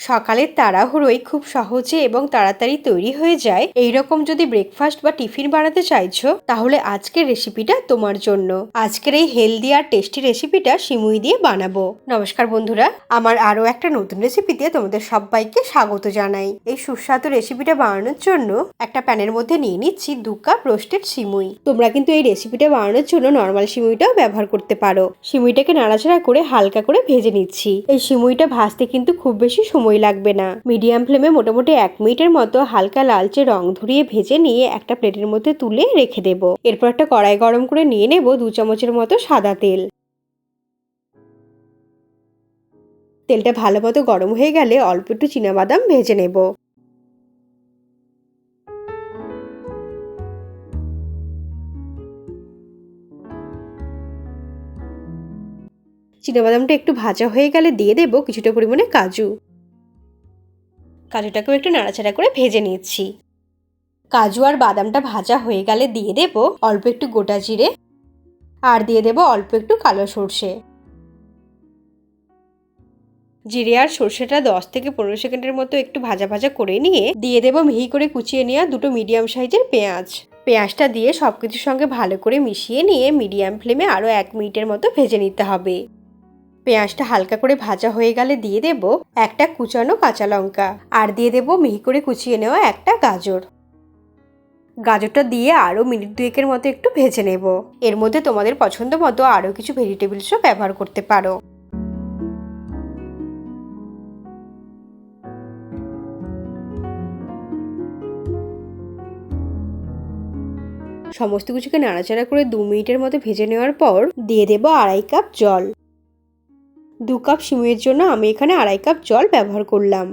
সকালের তাড়াহুড়োয় খুব সহজে এবং তাড়াতাড়ি তৈরি হয়ে যায় এইরকম যদি ব্রেকফাস্ট বা টিফিন বানাতে চাইছো, তাহলে আজকের রেসিপিটা তোমার জন্য। আজকের এই হেলদি আর টেস্টি রেসিপিটা সিমুই দিয়ে বানাবো। নমস্কার বন্ধুরা, আমার আরো একটা নতুন রেসিপিতে তোমাদের সবাইকে স্বাগত জানাই। এই সুস্বাদু রেসিপিটা বানানোর জন্য একটা প্যানের মধ্যে নিয়ে নিচ্ছি 2 কাপ রোস্টেড সিমুই। তোমরা কিন্তু এই রেসিপিটা বানানোর জন্য নর্মাল সিমুইটাও ব্যবহার করতে পারো। সিমুইটাকে নাড়াচাড়া করে হালকা করে ভেজে নিচ্ছি। এই সিমুইটা ভাজতে কিন্তু খুব বেশি সময় লাগবে না। মিডিয়াম ফ্লেমে মোটামুটি 1 মিনিটের মতো হালকা লালচে রং ধরিয়ে ভেজে নিয়ে একটা প্লেটের মধ্যে তুলে রেখে দেব। এরপর একটা কড়াই গরম করে নিয়ে নেব 2 চামচের মতো সাদা তেল। তেলটা ভালো মতো গরম হয়ে গেলে অল্প একটু চীনাবাদাম ভেজে নেব। চীনাবাদামটা একটু ভাজা হয়ে গেলে দিয়ে দেব কিছুটা পরিমাণে কাজু। কাজুটাকেও একটু নাড়াচাড়া করে ভেজে নিচ্ছি। কাজু আর বাদামটা ভাজা হয়ে গেলে দিয়ে দেব অল্প একটু গোটা জিরে আর দিয়ে দেব অল্প একটু কালো সর্ষে। জিরে আর সর্ষেটা 10 থেকে 15 সেকেন্ডের মতো একটু ভাজা ভাজা করে নিয়ে দিয়ে দেব মিহি করে কুচিয়ে নেওয়া 2টো মিডিয়াম সাইজের পেঁয়াজ। পেঁয়াজটা দিয়ে সবকিছুর সঙ্গে ভালো করে মিশিয়ে নিয়ে মিডিয়াম ফ্লেমে আরও 1 মিনিটের মতো ভেজে নিতে হবে। পেঁয়াজটা হালকা করে ভাজা হয়ে গেলে দিয়ে দেব একটা কুচানো কাঁচা লঙ্কা আর দিয়ে দেব মিহি করে কুচিয়ে নেওয়া একটা গাজর। গাজরটা দিয়ে আরও মিনিট 2 মতো একটু ভেজে নেব। এর মধ্যে তোমাদের পছন্দ মতো আরও কিছু ভেজিটেবলসও ব্যবহার করতে পারো। সমস্ত কিছুকে নাড়াচাড়া করে 2 মিনিটের মতো ভেজে নেওয়ার পর দিয়ে দেব 2.5 কাপ জল। 2 কাপ সিমুইয়ের জন্য আমি এখানে 2.5 কাপ জল ব্যবহার করলাম।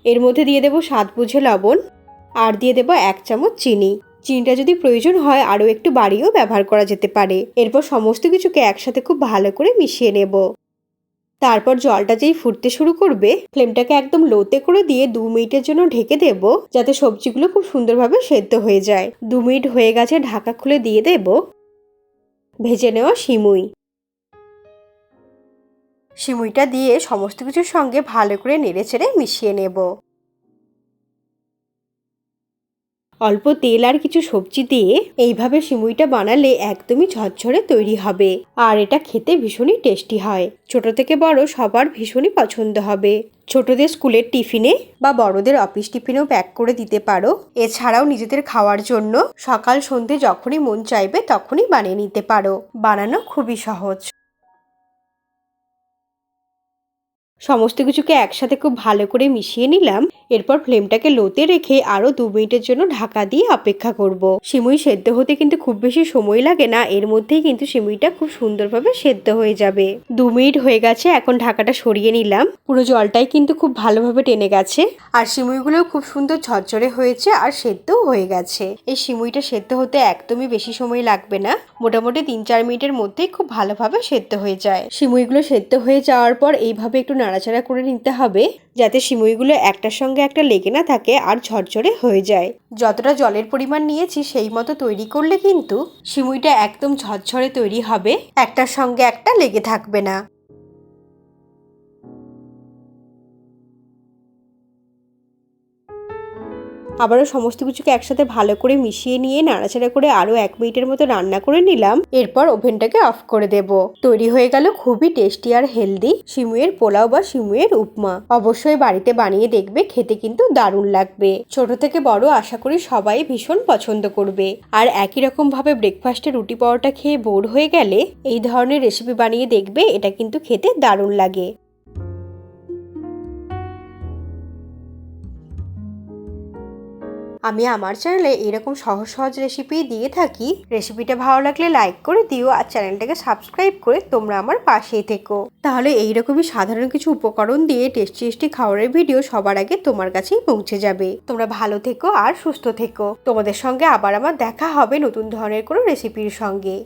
এর মধ্যে দিয়ে দেব স্বাদ বুঝে লবণ আর দিয়ে দেব 1 চামচ চিনি। চিনিটা যদি প্রয়োজন হয় আরও একটু বাড়িয়েও ব্যবহার করা যেতে পারে। এরপর সমস্ত কিছুকে একসাথে খুব ভালো করে মিশিয়ে নেব। তারপর জলটা যেই ফুটতে শুরু করবে ফ্লেমটাকে একদম লোতে করে দিয়ে 2 মিনিটের জন্য ঢেকে দেব, যাতে সবজিগুলো খুব সুন্দরভাবে সেদ্ধ হয়ে যায়। 2 মিনিট হয়ে গেছে, ঢাকা খুলে দিয়ে দেব ভেজে নেওয়া সিমুই। সিমুইটা দিয়ে সমস্ত কিছুর সঙ্গে ভালো করে নেড়েচেড়ে মিশিয়ে নেব। অল্প তেল আর কিছু সবজি দিয়ে এইভাবে সিমুইটা বানালে একদমই ঝরঝরে তৈরি হবে আর এটা খেতে ভীষণই টেস্টি হয়। ছোট থেকে বড় সবার ভীষণই পছন্দ হবে। ছোটদের স্কুলের টিফিনে বা বড়দের অফিস টিফিনেও প্যাক করে দিতে পারো। এছাড়াও নিজেদের খাওয়ার জন্য সকাল সন্ধে যখনই মন চাইবে তখনই বানিয়ে নিতে পারো। বানানো খুবই সহজ। সমস্ত কিছুকে একসাথে খুব ভালো করে মিশিয়ে নিলাম। এরপর ফ্লেমটাকে লোতে রেখে আরও 2 মিনিটের জন্য ঢাকা দিয়ে অপেক্ষা করব। সিমুই সেদ্ধ হতে কিন্তু খুব বেশি সময় লাগে না, এর মধ্যেই কিন্তু সিমুইটা খুব সুন্দরভাবে সেদ্ধ হয়ে যাবে। 2 মিনিট হয়ে গেছে, এখন ঢাকাটা সরিয়ে নিলাম। পুরো জলটাই কিন্তু খুব ভালোভাবে টেনে গেছে আর সিমুইগুলোও খুব সুন্দর ঝরঝরে হয়েছে আর সেদ্ধও হয়ে গেছে। এই সিমুইটা সেদ্ধ হতে একদমই বেশি সময় লাগবে না, মোটামুটি 3-4 মিনিটের মধ্যেই খুব ভালোভাবে সেদ্ধ হয়ে যায়। সিমুইগুলো সেদ্ধ হয়ে যাওয়ার পর এইভাবে একটু নাড়াচাড়া করে নিতে হবে, যাতে সিমুইগুলো একটার সঙ্গে একটা লেগে না থাকে আর ঝরঝরে হয়ে যায়। যতটা জলের পরিমাণ নিয়েছি সেই মতো তৈরি করলে কিন্তু সিমুইটা একদম ঝরঝরে তৈরি হবে, একটার সঙ্গে একটা লেগে থাকবে না। আবারও সমস্ত কিছুকে একসাথে ভালো করে মিশিয়ে নিয়ে নাড়াচাড়া করে আরও 1 মিনিটের মতো রান্না করে নিলাম। এরপর ওভেনটাকে অফ করে দেব। তৈরি হয়ে গেল খুবই টেস্টি আর হেলদি সিমুইয়ের পোলাও বা সিমুইয়ের উপমা। অবশ্যই বাড়িতে বানিয়ে দেখবে, খেতে কিন্তু দারুণ লাগবে। ছোট থেকে বড় আশা করি সবাই ভীষণ পছন্দ করবে। আর একই রকম ভাবে ব্রেকফাস্টে রুটি পরোটা খেয়ে বোর হয়ে গেলে এই ধরনের রেসিপি বানিয়ে দেখবে, এটা কিন্তু খেতে দারুণ লাগে। আমি আমার চ্যানেলে এরকম সহজ সহজ রেসিপি দিয়ে থাকি। রেসিপিটা ভালো লাগলে লাইক করে দিও আর চ্যানেলটাকে সাবস্ক্রাইব করে তোমরা আমার পাশেই থেকো। তাহলে এইরকমই সাধারণ কিছু উপকরণ দিয়ে টেস্টি টেস্টি খাবারের ভিডিও সবার আগে তোমার কাছেই পৌঁছে যাবে। তোমরা ভালো থেকো আর সুস্থ থেকো। তোমাদের সঙ্গে আবার আমার দেখা হবে নতুন ধরনের কোনো রেসিপির সঙ্গে।